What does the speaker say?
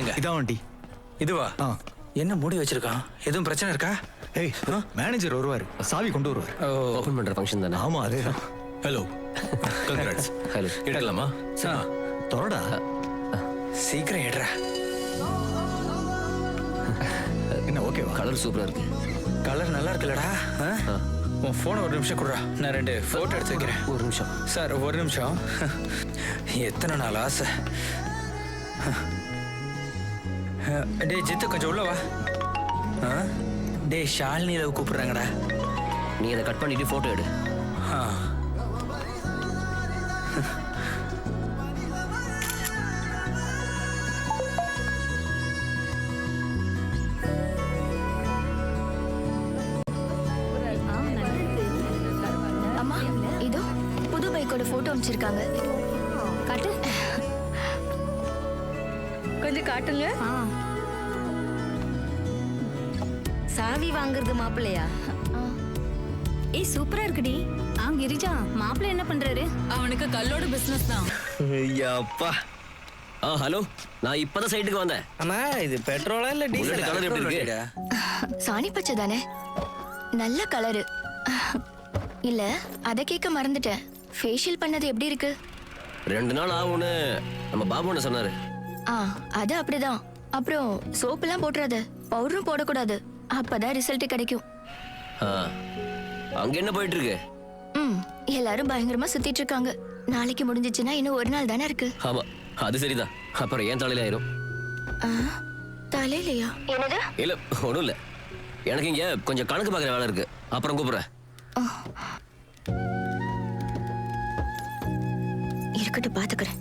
இதான் வண்டி. இதுவா? என்ன மூடி வச்சிருக்கான்? எதுவும் பிரச்சனை இருக்கா? ஏய், மேனேஜர் வருவார், சாவி கொண்டு வருவார். ஓபன் பண்ற ஃபங்க்ஷன் தானே? ஆமா, அதேதான். Hello, congrats. ஹலோ, எடுக்கலாமா? தொடடா. சீக்கிரம் எடுறா. என்ன ஓகேவா? கலர் சூப்பரா இருக்கு. கலர் நல்லா இருக்குல்லடா. உன் போனை ஒரு நிமிஷம் கொடுறா, நான் 2 போட்டோ எடுத்து வைக்கிறேன். ஒரு நிமிஷம் சார், ஒரு நிமிஷம். எத்தனை நாள் ஆசை. டே ஜித்து, கொஞ்சம் உள்ள வா. டே ஷாலினியில கூப்பிடுறாங்கடா. நீ அதை கட் பண்ணிட்டு போட்டோ எடு. அம்மா, இதோ புது பைக்கோட போட்டோ அனுப்பிச்சிருக்காங்க. காட்டு. கொஞ்சம் காட்டுங்க. சாவி வாங்குறது மாப்பிள்ளையா? ஏய், சூப்பரா இருக்குடி. கிரிஜா, மாப்பிள்ளை என்ன பண்றாரு? அவனுக்கு கல்லோட பிசினஸ் தான். ஐயாப்பா. ஹலோ, நான் இப்பதான் சைட்டுக்கு வந்தேன். அம்மா, இது பெட்ரோலா இல்ல டீசல்? கலர் எப்படி இருக்கு? சாணி பச்சை தானே, நல்ல கலரு. இல்ல, அத கேட்க மறந்துட்டேன். ஃபேஷியல் பண்ணது எப்படி இருக்கு? 2 நாள் ஆகும்னு நம்ம பாபு என்ன சொன்னாரு. அது அப்படிதான். அப்புறம் சோப் எல்லாம் போட்டுறாத, பவுடரும் போடக்கூடாது. அப்பதான் ரிசல்ட் கிடைக்கும். அங்க என்ன போயிட்டு இருக்கு? எல்லாரும் பயங்கரமா சுத்திட்டு இருக்காங்க. நாளைக்கு முடிஞ்சிச்சுன்னா இன்னும் ஒரு நாள் தானே இருக்கு. ஆமா, அது சரிதான். அப்புறம் ஏன் தலையில ஆயிரும்? தலையிலையா? என்னது? இல்ல, ஒண்ணும் இல்ல. எனக்கு இங்க கொஞ்சம் கணக்கு பாக்குற வேலை இருக்கு. அப்புறம் கூப்பிடுறேன். இருக்கட்டும், பாத்துக்கிறேன்.